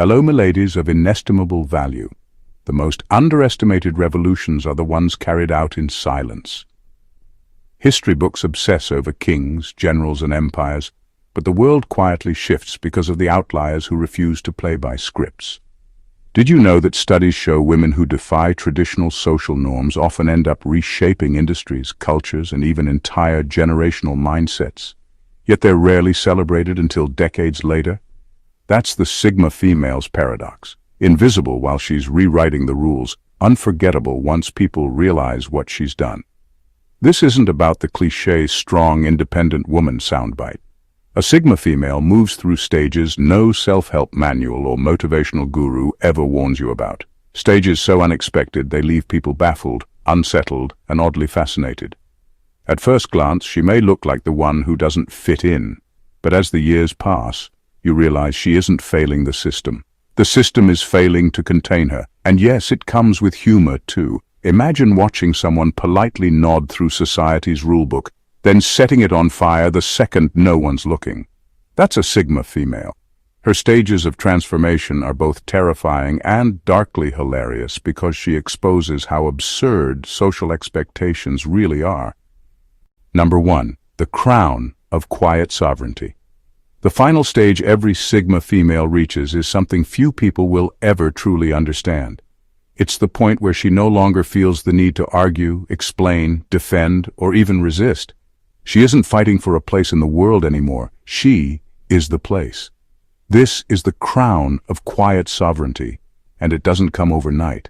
Hello, miladies of inestimable value. The most underestimated revolutions are the ones carried out in silence. History books obsess over kings, generals, and empires, but the world quietly shifts because of the outliers who refuse to play by scripts. Did you know that studies show women who defy traditional social norms often end up reshaping industries, cultures, and even entire generational mindsets? Yet they're rarely celebrated until decades later. That's the Sigma female's paradox. Invisible while she's rewriting the rules, unforgettable once people realize what she's done. This isn't about the cliché strong, independent woman soundbite. A Sigma female moves through stages no self-help manual or motivational guru ever warns you about. Stages so unexpected they leave people baffled, unsettled, and oddly fascinated. At first glance, she may look like the one who doesn't fit in, but as the years pass, you realize she isn't failing the system. The system is failing to contain her, and yes, it comes with humor too. Imagine watching someone politely nod through society's rulebook, then setting it on fire the second no one's looking. That's a Sigma female. Her stages of transformation are both terrifying and darkly hilarious because she exposes how absurd social expectations really are. Number 1. The crown of quiet sovereignty. The final stage every Sigma female reaches is something few people will ever truly understand. It's the point where she no longer feels the need to argue, explain, defend, or even resist. She isn't fighting for a place in the world anymore. She is the place. This is the crown of quiet sovereignty, and it doesn't come overnight.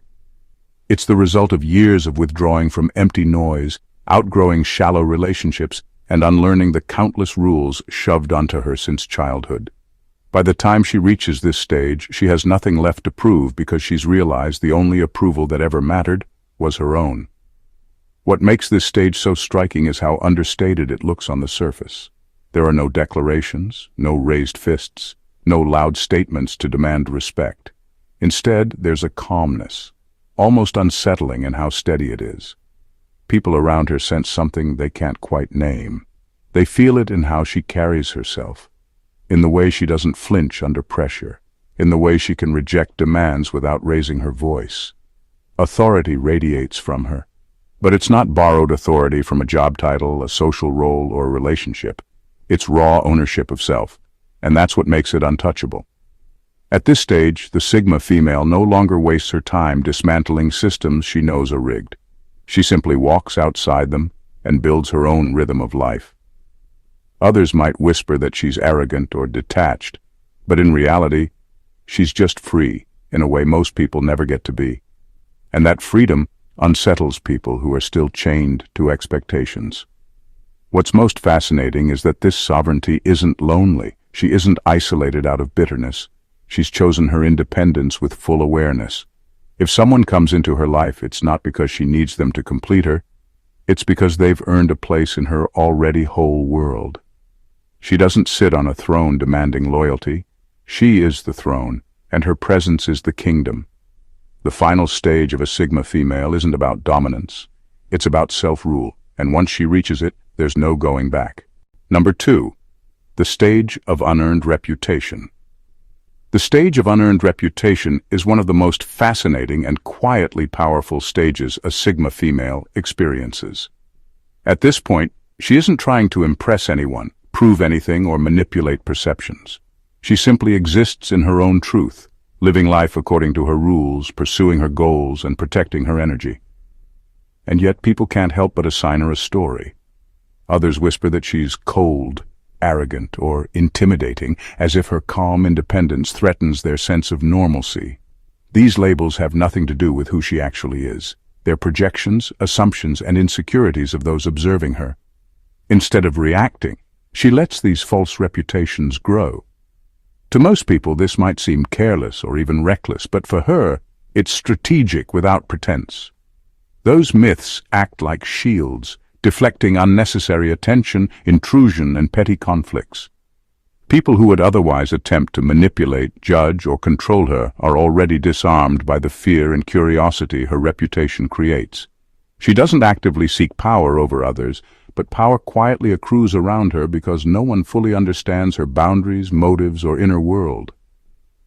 It's the result of years of withdrawing from empty noise, outgrowing shallow relationships, and unlearning the countless rules shoved onto her since childhood. By the time she reaches this stage, she has nothing left to prove because she's realized the only approval that ever mattered was her own. What makes this stage so striking is how understated it looks on the surface. There are no declarations, no raised fists, no loud statements to demand respect. Instead, there's a calmness, almost unsettling in how steady it is. People around her sense something they can't quite name. They feel it in how she carries herself, in the way she doesn't flinch under pressure, in the way she can reject demands without raising her voice. Authority radiates from her. But it's not borrowed authority from a job title, a social role, or a relationship. It's raw ownership of self, and that's what makes it untouchable. At this stage, the Sigma female no longer wastes her time dismantling systems she knows are rigged. She simply walks outside them and builds her own rhythm of life. Others might whisper that she's arrogant or detached, but in reality, she's just free in a way most people never get to be. And that freedom unsettles people who are still chained to expectations. What's most fascinating is that this sovereignty isn't lonely. She isn't isolated out of bitterness. She's chosen her independence with full awareness. If someone comes into her life, it's not because she needs them to complete her. It's because they've earned a place in her already whole world. She doesn't sit on a throne demanding loyalty. She is the throne, and her presence is the kingdom. The final stage of a Sigma female isn't about dominance. It's about self-rule, and once she reaches it, there's no going back. Number 2. The stage of unearned reputation. The stage of unearned reputation is one of the most fascinating and quietly powerful stages a Sigma female experiences. At this point, she isn't trying to impress anyone, prove anything, or manipulate perceptions. She simply exists in her own truth, living life according to her rules, pursuing her goals, and protecting her energy. And yet people can't help but assign her a story. Others whisper that she's cold, arrogant, or intimidating, as if her calm independence threatens their sense of normalcy. These labels have nothing to do with who she actually is. They're projections, assumptions, and insecurities of those observing her. Instead of reacting, she lets these false reputations grow. To most people, this might seem careless or even reckless, but for her, it's strategic without pretense. Those myths act like shields, deflecting unnecessary attention, intrusion, and petty conflicts. People who would otherwise attempt to manipulate, judge, or control her are already disarmed by the fear and curiosity her reputation creates. She doesn't actively seek power over others, but power quietly accrues around her because no one fully understands her boundaries, motives, or inner world.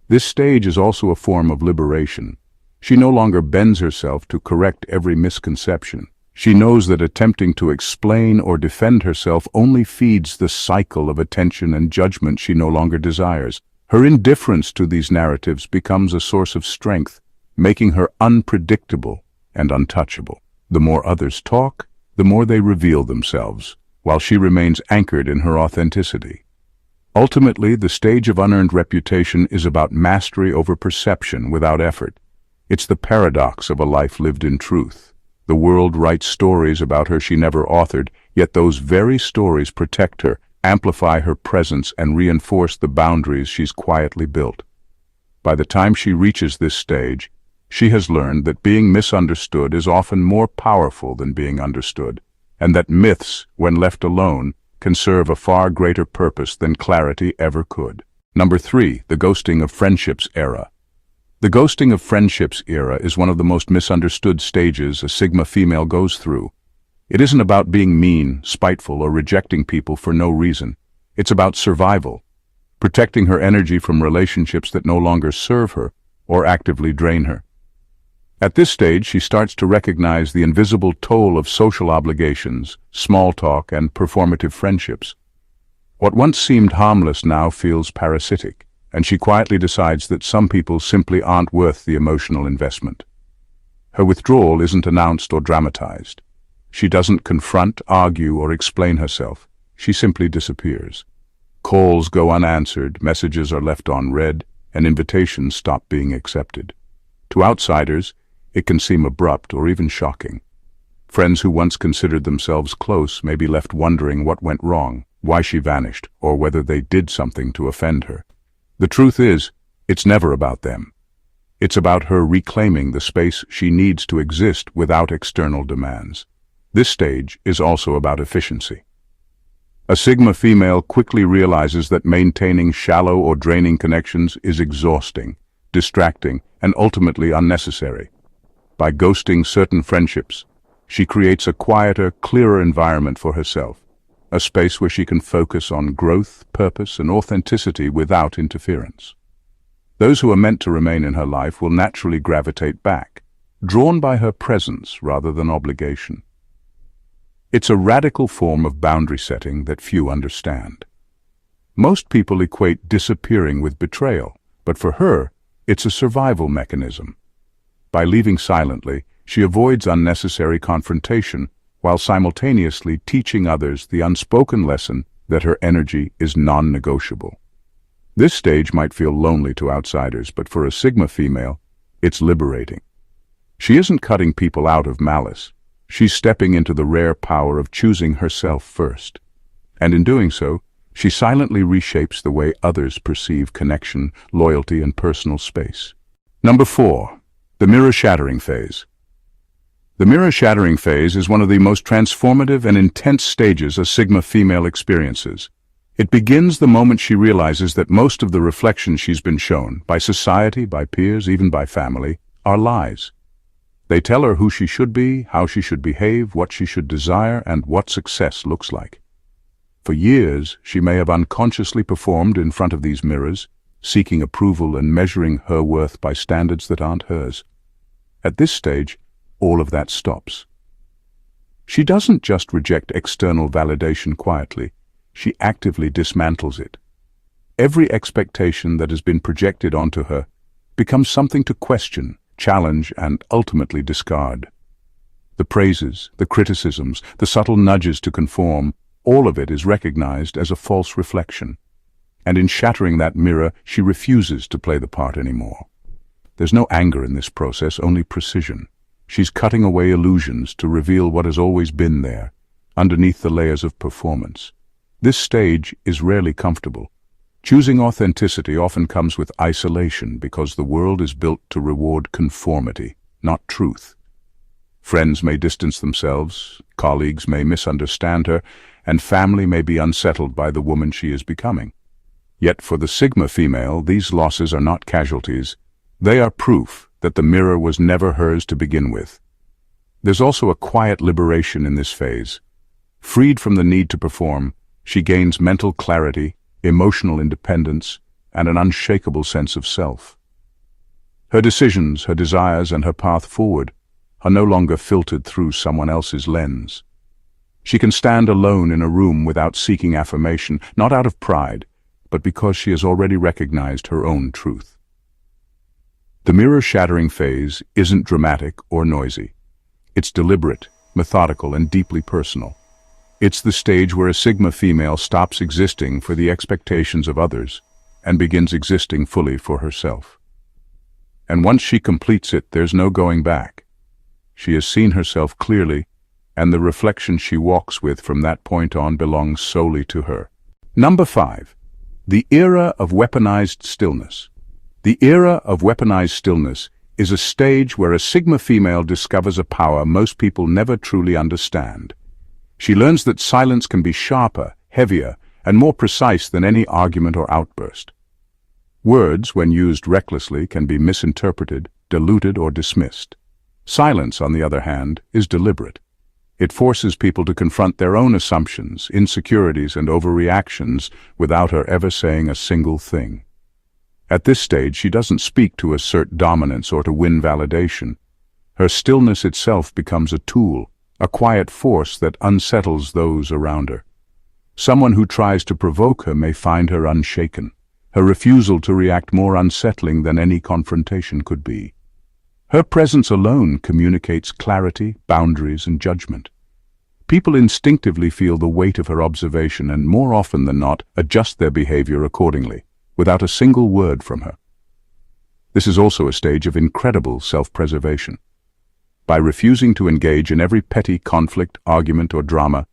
This stage is also a form of liberation. She no longer bends herself to correct every misconception. She knows that attempting to explain or defend herself only feeds the cycle of attention and judgment she no longer desires. Her indifference to these narratives becomes a source of strength, making her unpredictable and untouchable. The more others talk, the more they reveal themselves, while she remains anchored in her authenticity. Ultimately, the stage of unearned reputation is about mastery over perception without effort. It's the paradox of a life lived in truth. The world writes stories about her she never authored, yet those very stories protect her, amplify her presence, and reinforce the boundaries she's quietly built. By the time she reaches this stage, she has learned that being misunderstood is often more powerful than being understood, and that myths, when left alone, can serve a far greater purpose than clarity ever could. Number 3, the ghosting of friendships era. The ghosting of friendships era is one of the most misunderstood stages a Sigma female goes through. It isn't about being mean, spiteful, or rejecting people for no reason. It's about survival, protecting her energy from relationships that no longer serve her or actively drain her. At this stage, she starts to recognize the invisible toll of social obligations, small talk, and performative friendships. What once seemed harmless now feels parasitic, and she quietly decides that some people simply aren't worth the emotional investment. Her withdrawal isn't announced or dramatized. She doesn't confront, argue, or explain herself. She simply disappears. Calls go unanswered, messages are left unread, and invitations stop being accepted. To outsiders, it can seem abrupt or even shocking. Friends who once considered themselves close may be left wondering what went wrong, why she vanished, or whether they did something to offend her. The truth is, it's never about them. It's about her reclaiming the space she needs to exist without external demands. This stage is also about efficiency. A Sigma female quickly realizes that maintaining shallow or draining connections is exhausting, distracting, and ultimately unnecessary. By ghosting certain friendships, she creates a quieter, clearer environment for herself, a space where she can focus on growth, purpose, and authenticity without interference. Those who are meant to remain in her life will naturally gravitate back, drawn by her presence rather than obligation. It's a radical form of boundary setting that few understand. Most people equate disappearing with betrayal, but for her, it's a survival mechanism. By leaving silently, she avoids unnecessary confrontation while simultaneously teaching others the unspoken lesson that her energy is non-negotiable. This stage might feel lonely to outsiders, but for a Sigma female, it's liberating. She isn't cutting people out of malice. She's stepping into the rare power of choosing herself first. And in doing so, she silently reshapes the way others perceive connection, loyalty, and personal space. Number 4, the mirror shattering phase. The mirror shattering phase is one of the most transformative and intense stages a Sigma female experiences. It begins the moment she realizes that most of the reflections she's been shown, by society, by peers, even by family, are lies. They tell her who she should be, how she should behave, what she should desire, and what success looks like. For years, she may have unconsciously performed in front of these mirrors, seeking approval and measuring her worth by standards that aren't hers. At this stage, all of that stops. She doesn't just reject external validation quietly, she actively dismantles it. Every expectation that has been projected onto her becomes something to question, challenge, and ultimately discard. The praises, the criticisms, the subtle nudges to conform, all of it is recognized as a false reflection. And in shattering that mirror, she refuses to play the part anymore. There's no anger in this process, only precision. She's cutting away illusions to reveal what has always been there, underneath the layers of performance. This stage is rarely comfortable. Choosing authenticity often comes with isolation because the world is built to reward conformity, not truth. Friends may distance themselves, colleagues may misunderstand her, and family may be unsettled by the woman she is becoming. Yet for the Sigma female, these losses are not casualties. They are proof that the mirror was never hers to begin with. There's also a quiet liberation in this phase. Freed from the need to perform, she gains mental clarity, emotional independence, and an unshakable sense of self. Her decisions, her desires, and her path forward are no longer filtered through someone else's lens. She can stand alone in a room without seeking affirmation, not out of pride, but because she has already recognized her own truth. The mirror-shattering phase isn't dramatic or noisy. It's deliberate, methodical, and deeply personal. It's the stage where a Sigma female stops existing for the expectations of others and begins existing fully for herself. And once she completes it, there's no going back. She has seen herself clearly, and the reflection she walks with from that point on belongs solely to her. Number 5. The era of weaponized stillness. The era of weaponized stillness is a stage where a Sigma female discovers a power most people never truly understand. She learns that silence can be sharper, heavier, and more precise than any argument or outburst. Words, when used recklessly, can be misinterpreted, diluted, or dismissed. Silence, on the other hand, is deliberate. It forces people to confront their own assumptions, insecurities, and overreactions without her ever saying a single thing. At this stage, she doesn't speak to assert dominance or to win validation. Her stillness itself becomes a tool, a quiet force that unsettles those around her. Someone who tries to provoke her may find her unshaken, her refusal to react more unsettling than any confrontation could be. Her presence alone communicates clarity, boundaries, and judgment. People instinctively feel the weight of her observation and, more often than not, adjust their behavior accordingly, without a single word from her. This is also a stage of incredible self-preservation. By refusing to engage in every petty conflict, argument, or drama,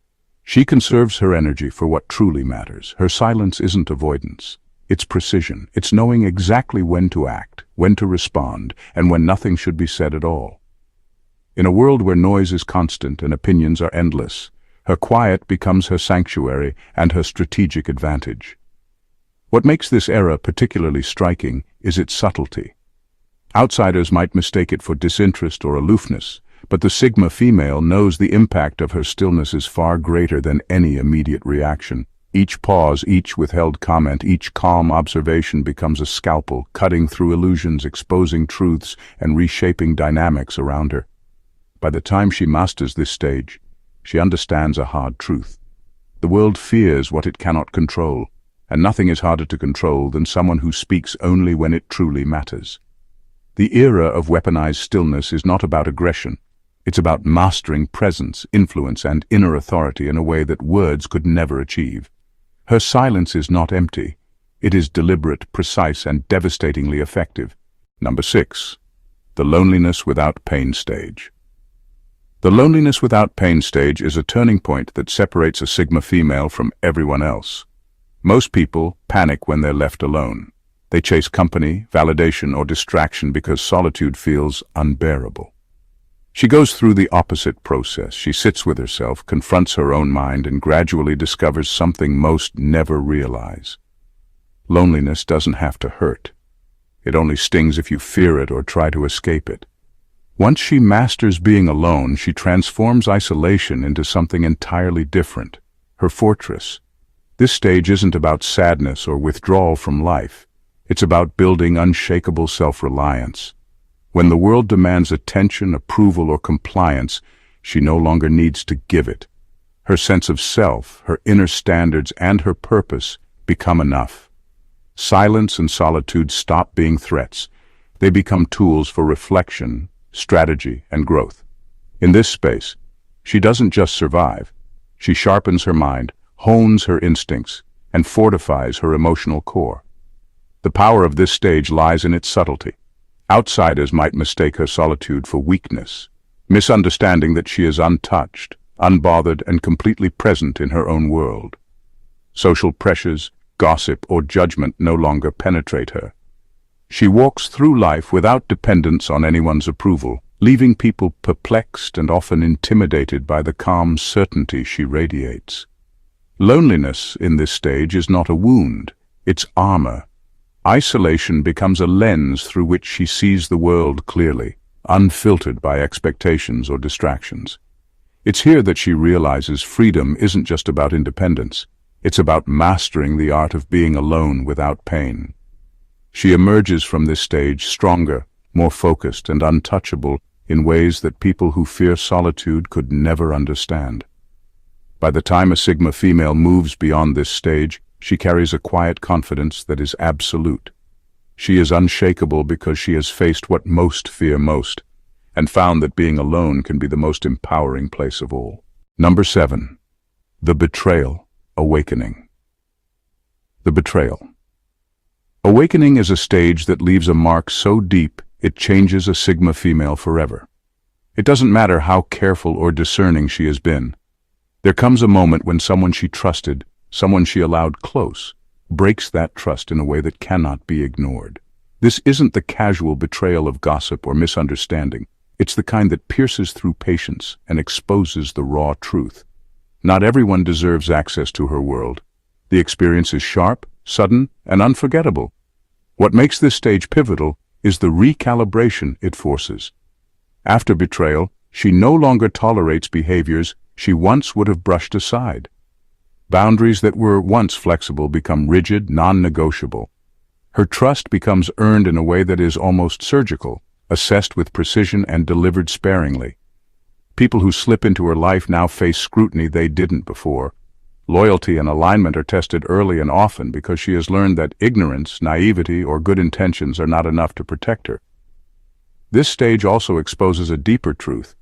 she conserves her energy for what truly matters. Her silence isn't avoidance. It's precision. It's knowing exactly when to act, when to respond, and when nothing should be said at all. In a world where noise is constant and opinions are endless, her quiet becomes her sanctuary and her strategic advantage. What makes this era particularly striking is its subtlety. Outsiders might mistake it for disinterest or aloofness, but the Sigma female knows the impact of her stillness is far greater than any immediate reaction. Each pause, each withheld comment, each calm observation becomes a scalpel, cutting through illusions, exposing truths, and reshaping dynamics around her. By the time she masters this stage, she understands a hard truth. The world fears what it cannot control, and nothing is harder to control than someone who speaks only when it truly matters. The era of weaponized stillness is not about aggression. It's about mastering presence, influence, and inner authority in a way that words could never achieve. Her silence is not empty. It is deliberate, precise, and devastatingly effective. Number 6. The loneliness without pain stage. The loneliness without pain stage is a turning point that separates a Sigma female from everyone else. Most people panic when they're left alone. They chase company, validation, or distraction because solitude feels unbearable. She goes through the opposite process. She sits with herself, confronts her own mind, and gradually discovers something most never realize. Loneliness doesn't have to hurt. It only stings if you fear it or try to escape it. Once she masters being alone, she transforms isolation into something entirely different, her fortress. This stage isn't about sadness or withdrawal from life. It's about building unshakable self-reliance. When the world demands attention, approval, or compliance, she no longer needs to give it. Her sense of self, her inner standards, and her purpose become enough. Silence and solitude stop being threats. They become tools for reflection, strategy, and growth. In this space, she doesn't just survive. She sharpens her mind, hones her instincts, and fortifies her emotional core. The power of this stage lies in its subtlety. Outsiders might mistake her solitude for weakness, misunderstanding that she is untouched, unbothered, and completely present in her own world. Social pressures, gossip, or judgment no longer penetrate her. She walks through life without dependence on anyone's approval, leaving people perplexed and often intimidated by the calm certainty she radiates. Loneliness in this stage is not a wound, it's armor. Isolation becomes a lens through which she sees the world clearly, unfiltered by expectations or distractions. It's here that she realizes freedom isn't just about independence. It's about mastering the art of being alone without pain. She emerges from this stage stronger, more focused and untouchable in ways that people who fear solitude could never understand. By the time a Sigma female moves beyond this stage, she carries a quiet confidence that is absolute. She is unshakable because she has faced what most fear most, and found that being alone can be the most empowering place of all. Number 7. The Betrayal, Awakening. The Betrayal. Awakening is a stage that leaves a mark so deep it changes a Sigma female forever. It doesn't matter how careful or discerning she has been. There comes a moment when someone she trusted, someone she allowed close, breaks that trust in a way that cannot be ignored. This isn't the casual betrayal of gossip or misunderstanding. It's the kind that pierces through patience and exposes the raw truth. Not everyone deserves access to her world. The experience is sharp, sudden, and unforgettable. What makes this stage pivotal is the recalibration it forces. After betrayal, she no longer tolerates behaviors she once would have brushed aside. Boundaries that were once flexible become rigid, non-negotiable. Her trust becomes earned in a way that is almost surgical, assessed with precision and delivered sparingly. People who slip into her life now face scrutiny they didn't before. Loyalty and alignment are tested early and often because she has learned that ignorance, naivety, or good intentions are not enough to protect her. This stage also exposes a deeper truth.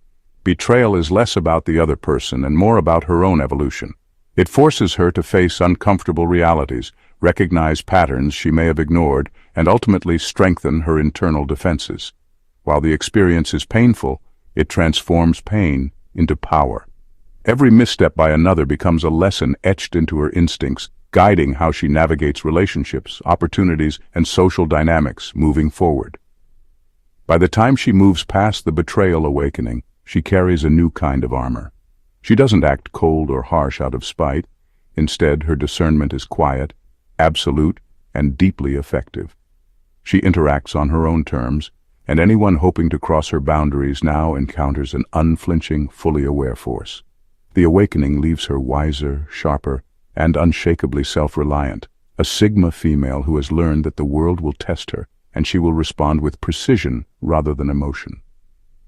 Betrayal is less about the other person and more about her own evolution. It forces her to face uncomfortable realities, recognize patterns she may have ignored, and ultimately strengthen her internal defenses. While the experience is painful, it transforms pain into power. Every misstep by another becomes a lesson etched into her instincts, guiding how she navigates relationships, opportunities, and social dynamics moving forward. By the time she moves past the betrayal awakening, she carries a new kind of armor. She doesn't act cold or harsh out of spite. Instead, her discernment is quiet, absolute, and deeply effective. She interacts on her own terms, and anyone hoping to cross her boundaries now encounters an unflinching, fully aware force. The awakening leaves her wiser, sharper, and unshakably self-reliant, a Sigma female who has learned that the world will test her, and she will respond with precision rather than emotion.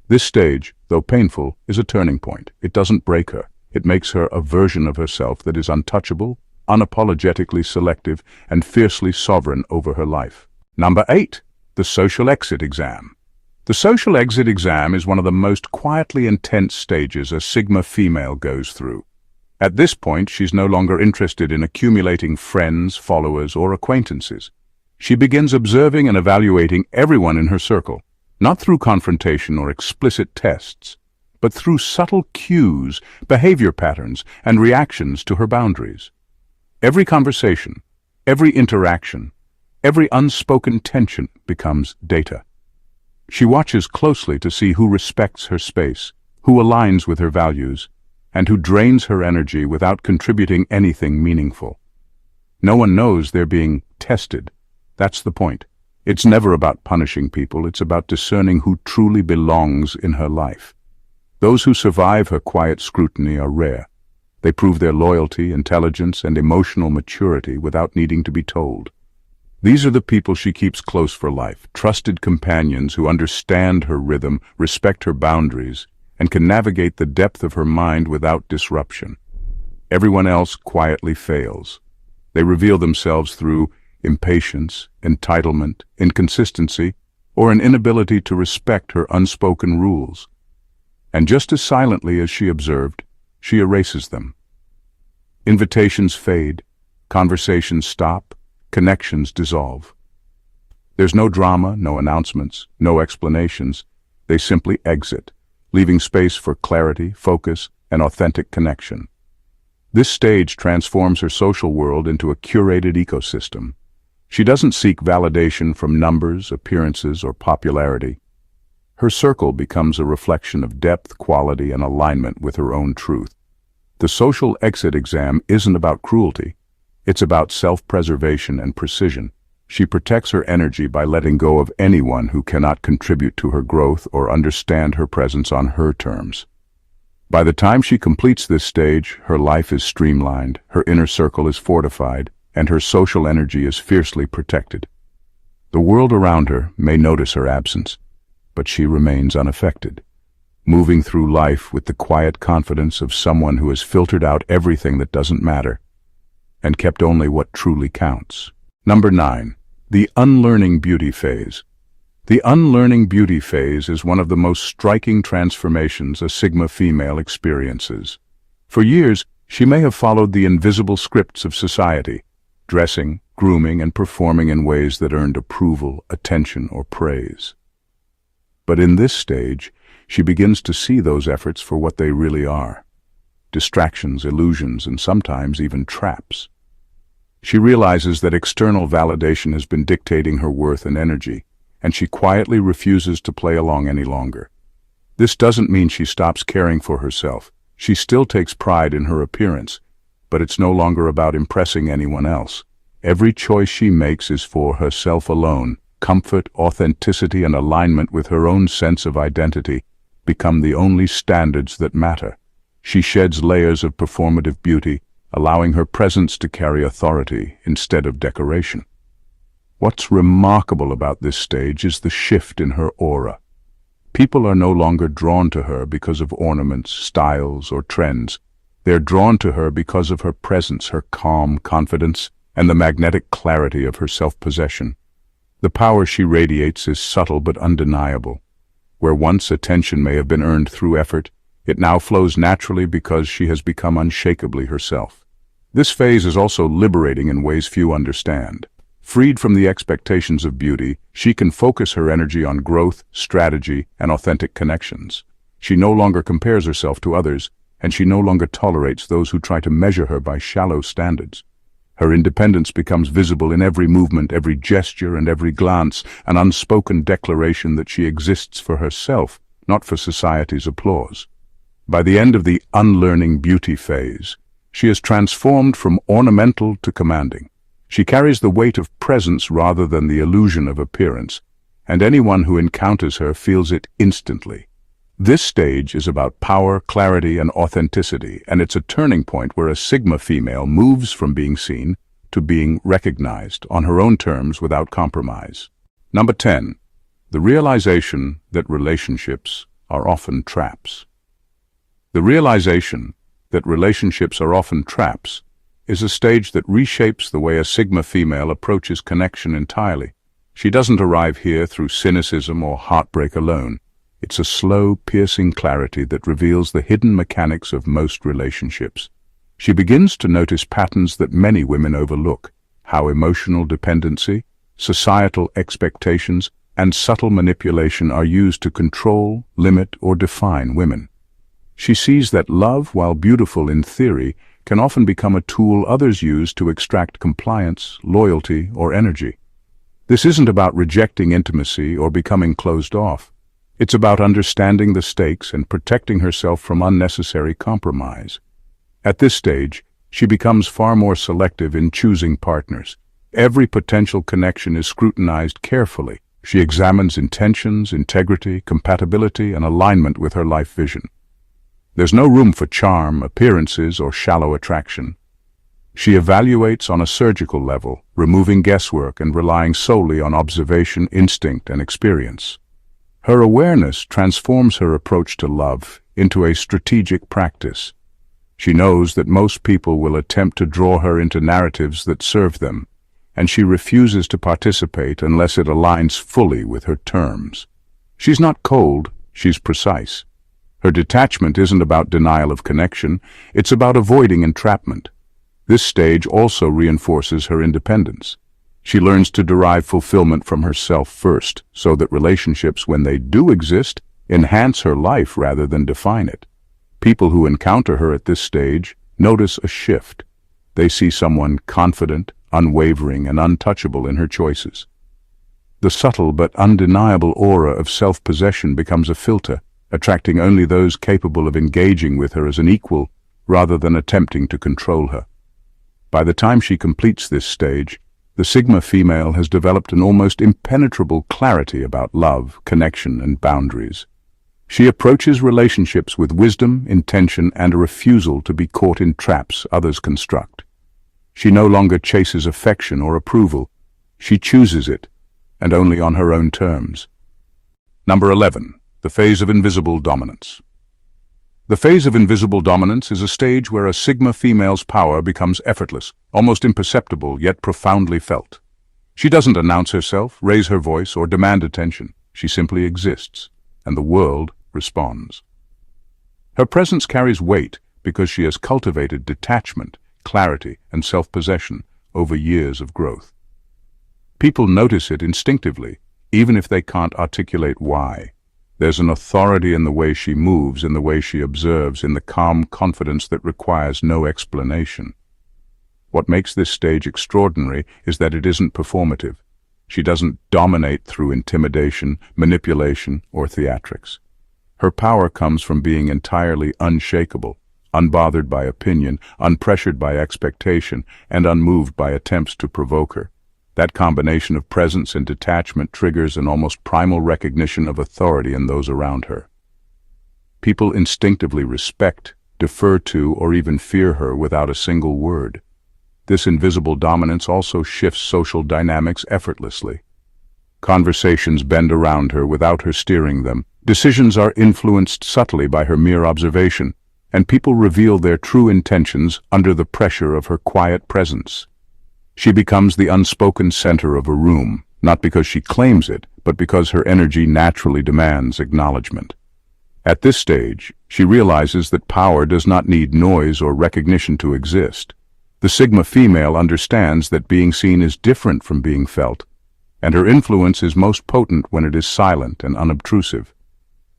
This stage, though painful, is a turning point. It doesn't break her. It makes her a version of herself that is untouchable, unapologetically selective, and fiercely sovereign over her life. Number 8. The Social Exit Exam. The social exit exam is one of the most quietly intense stages a Sigma female goes through. At this point, she's no longer interested in accumulating friends, followers, or acquaintances. She begins observing and evaluating everyone in her circle, not through confrontation or explicit tests, but through subtle cues, behavior patterns, and reactions to her boundaries. Every conversation, every interaction, every unspoken tension becomes data. She watches closely to see who respects her space, who aligns with her values, and who drains her energy without contributing anything meaningful. No one knows they're being tested. That's the point. It's never about punishing people, it's about discerning who truly belongs in her life. Those who survive her quiet scrutiny are rare. They prove their loyalty, intelligence, and emotional maturity without needing to be told. These are the people she keeps close for life, trusted companions who understand her rhythm, respect her boundaries, and can navigate the depth of her mind without disruption. Everyone else quietly fails. They reveal themselves through impatience, entitlement, inconsistency, or an inability to respect her unspoken rules. And just as silently as she observed, she erases them. Invitations fade, conversations stop, connections dissolve. There's no drama, no announcements, no explanations. They simply exit, leaving space for clarity, focus, and authentic connection. This stage transforms her social world into a curated ecosystem. She doesn't seek validation from numbers, appearances, or popularity. Her circle becomes a reflection of depth, quality, and alignment with her own truth. The social exit exam isn't about cruelty. It's about self-preservation and precision. She protects her energy by letting go of anyone who cannot contribute to her growth or understand her presence on her terms. By the time she completes this stage, her life is streamlined, her inner circle is fortified, and her social energy is fiercely protected. The world around her may notice her absence, but she remains unaffected, moving through life with the quiet confidence of someone who has filtered out everything that doesn't matter and kept only what truly counts. Number 9. The unlearning beauty phase. The unlearning beauty phase is one of the most striking transformations a Sigma female experiences. For years, she may have followed the invisible scripts of society, dressing, grooming, and performing in ways that earned approval, attention, or praise. But in this stage, she begins to see those efforts for what they really are: distractions, illusions, and sometimes even traps. She realizes that external validation has been dictating her worth and energy, and she quietly refuses to play along any longer. This doesn't mean she stops caring for herself. She still takes pride in her appearance, but it's no longer about impressing anyone else. Every choice she makes is for herself alone. Comfort, authenticity, and alignment with her own sense of identity become the only standards that matter. She sheds layers of performative beauty, allowing her presence to carry authority instead of decoration. What's remarkable about this stage is the shift in her aura. People are no longer drawn to her because of ornaments, styles, or trends. They're drawn to her because of her presence, her calm confidence, and the magnetic clarity of her self-possession. The power she radiates is subtle but undeniable. Where once attention may have been earned through effort, it now flows naturally because she has become unshakably herself. This phase is also liberating in ways few understand. Freed from the expectations of beauty, she can focus her energy on growth, strategy, and authentic connections. She no longer compares herself to others, and she no longer tolerates those who try to measure her by shallow standards. Her independence becomes visible in every movement, every gesture, and every glance, an unspoken declaration that she exists for herself, not for society's applause. By the end of the unlearning beauty phase, she is transformed from ornamental to commanding. She carries the weight of presence rather than the illusion of appearance, and anyone who encounters her feels it instantly. This stage is about power, clarity, and authenticity, and it's a turning point where a Sigma female moves from being seen to being recognized on her own terms without compromise. Number 10. The realization that relationships are often traps. The realization that relationships are often traps is a stage that reshapes the way a Sigma female approaches connection entirely. She doesn't arrive here through cynicism or heartbreak alone. It's a slow, piercing clarity that reveals the hidden mechanics of most relationships. She begins to notice patterns that many women overlook: how emotional dependency, societal expectations, and subtle manipulation are used to control, limit, or define women. She sees that love, while beautiful in theory, can often become a tool others use to extract compliance, loyalty, or energy. This isn't about rejecting intimacy or becoming closed off. It's about understanding the stakes and protecting herself from unnecessary compromise. At this stage, she becomes far more selective in choosing partners. Every potential connection is scrutinized carefully. She examines intentions, integrity, compatibility, and alignment with her life vision. There's no room for charm, appearances, or shallow attraction. She evaluates on a surgical level, removing guesswork and relying solely on observation, instinct, and experience. Her awareness transforms her approach to love into a strategic practice. She knows that most people will attempt to draw her into narratives that serve them, and she refuses to participate unless it aligns fully with her terms. She's not cold, she's precise. Her detachment isn't about denial of connection, it's about avoiding entrapment. This stage also reinforces her independence. She learns to derive fulfillment from herself first, so that relationships, when they do exist, enhance her life rather than define it. People who encounter her at this stage notice a shift. They see someone confident, unwavering, and untouchable in her choices. The subtle but undeniable aura of self-possession becomes a filter, attracting only those capable of engaging with her as an equal rather than attempting to control her. By the time she completes this stage, the Sigma female has developed an almost impenetrable clarity about love, connection, and boundaries. She approaches relationships with wisdom, intention, and a refusal to be caught in traps others construct. She no longer chases affection or approval. She chooses it, and only on her own terms. Number 11. The phase of invisible dominance. The phase of invisible dominance is a stage where a Sigma female's power becomes effortless, almost imperceptible, yet profoundly felt. She doesn't announce herself, raise her voice, or demand attention. She simply exists, and the world responds. Her presence carries weight because she has cultivated detachment, clarity, and self-possession over years of growth. People notice it instinctively, even if they can't articulate why. There's an authority in the way she moves, in the way she observes, in the calm confidence that requires no explanation. What makes this stage extraordinary is that it isn't performative. She doesn't dominate through intimidation, manipulation, or theatrics. Her power comes from being entirely unshakable, unbothered by opinion, unpressured by expectation, and unmoved by attempts to provoke her. That combination of presence and detachment triggers an almost primal recognition of authority in those around her. People instinctively respect, defer to, or even fear her without a single word. This invisible dominance also shifts social dynamics effortlessly. Conversations bend around her without her steering them. Decisions are influenced subtly by her mere observation, and people reveal their true intentions under the pressure of her quiet presence. She becomes the unspoken center of a room, not because she claims it, but because her energy naturally demands acknowledgement. At this stage, she realizes that power does not need noise or recognition to exist. The Sigma female understands that being seen is different from being felt, and her influence is most potent when it is silent and unobtrusive.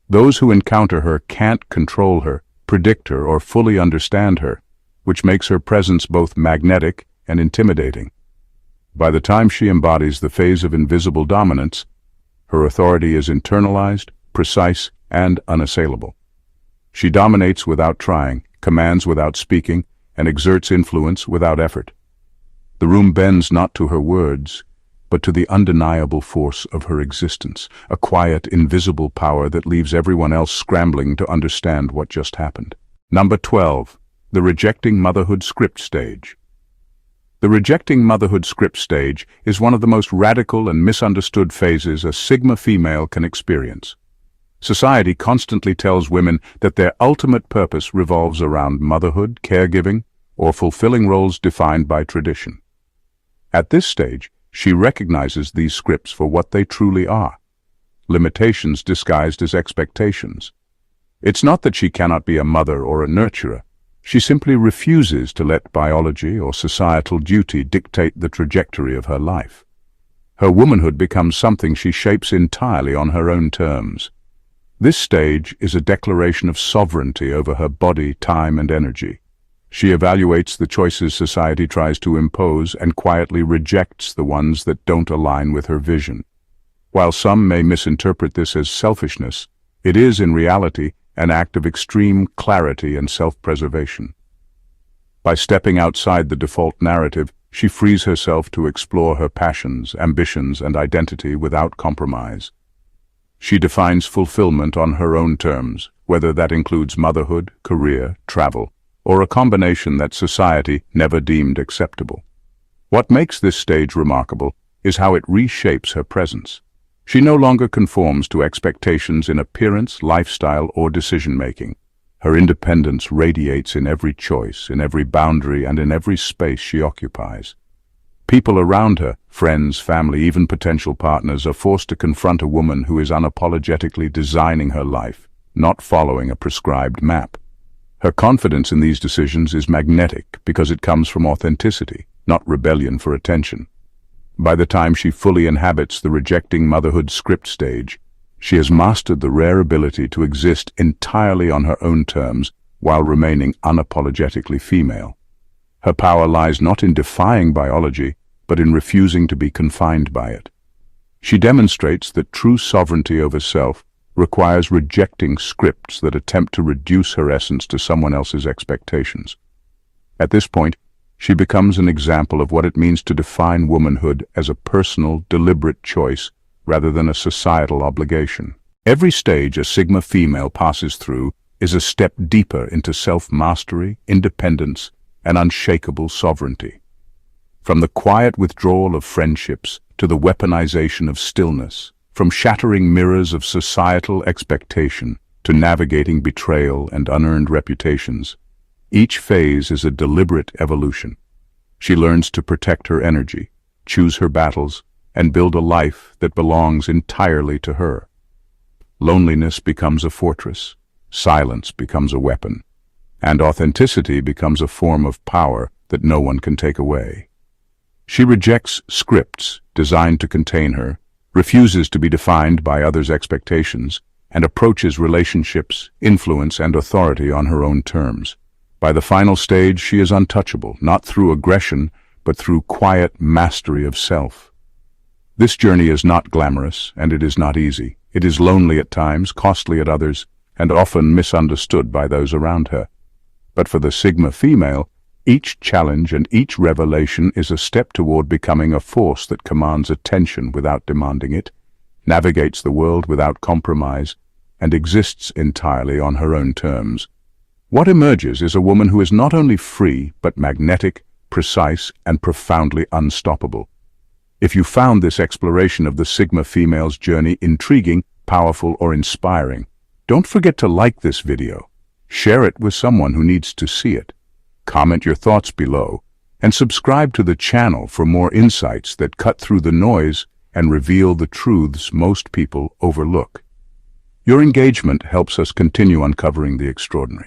Those who encounter her can't control her, predict her, or fully understand her, which makes her presence both magnetic and intimidating. By the time she embodies the phase of invisible dominance, her authority is internalized, precise, and unassailable. She dominates without trying, commands without speaking, and exerts influence without effort. The room bends not to her words, but to the undeniable force of her existence, a quiet, invisible power that leaves everyone else scrambling to understand what just happened. Number 12. The rejecting motherhood script stage. The rejecting motherhood script stage is one of the most radical and misunderstood phases a Sigma female can experience. Society constantly tells women that their ultimate purpose revolves around motherhood, caregiving, or fulfilling roles defined by tradition. At this stage, she recognizes these scripts for what they truly are: limitations disguised as expectations. It's not that she cannot be a mother or a nurturer. She simply refuses to let biology or societal duty dictate the trajectory of her life. Her womanhood becomes something she shapes entirely on her own terms. This stage is a declaration of sovereignty over her body, time, and energy. She evaluates the choices society tries to impose and quietly rejects the ones that don't align with her vision. While some may misinterpret this as selfishness, it is in reality an act of extreme clarity and self-preservation. By stepping outside the default narrative, she frees herself to explore her passions, ambitions, and identity without compromise. She defines fulfillment on her own terms, whether that includes motherhood, career, travel, or a combination that society never deemed acceptable. What makes this stage remarkable is how it reshapes her presence. She no longer conforms to expectations in appearance, lifestyle, or decision-making. Her independence radiates in every choice, in every boundary, and in every space she occupies. People around her, friends, family, even potential partners, are forced to confront a woman who is unapologetically designing her life, not following a prescribed map. Her confidence in these decisions is magnetic because it comes from authenticity, not rebellion for attention. By the time she fully inhabits the rejecting motherhood script stage, she has mastered the rare ability to exist entirely on her own terms while remaining unapologetically female. Her power lies not in defying biology, but in refusing to be confined by it. She demonstrates that true sovereignty over self requires rejecting scripts that attempt to reduce her essence to someone else's expectations. At this point, she becomes an example of what it means to define womanhood as a personal, deliberate choice rather than a societal obligation. Every stage a Sigma female passes through is a step deeper into self-mastery, independence, and unshakable sovereignty. From the quiet withdrawal of friendships to the weaponization of stillness, from shattering mirrors of societal expectation to navigating betrayal and unearned reputations. Each phase is a deliberate evolution. She learns to protect her energy, choose her battles, and build a life that belongs entirely to her. Loneliness becomes a fortress, silence becomes a weapon, and authenticity becomes a form of power that no one can take away. She rejects scripts designed to contain her, refuses to be defined by others' expectations, and approaches relationships, influence, and authority on her own terms. By the final stage, she is untouchable, not through aggression, but through quiet mastery of self. This journey is not glamorous, and it is not easy. It is lonely at times, costly at others, and often misunderstood by those around her. But for the Sigma female, each challenge and each revelation is a step toward becoming a force that commands attention without demanding it, navigates the world without compromise, and exists entirely on her own terms. What emerges is a woman who is not only free, but magnetic, precise, and profoundly unstoppable. If you found this exploration of the Sigma female's journey intriguing, powerful, or inspiring, don't forget to like this video, share it with someone who needs to see it, comment your thoughts below, and subscribe to the channel for more insights that cut through the noise and reveal the truths most people overlook. Your engagement helps us continue uncovering the extraordinary.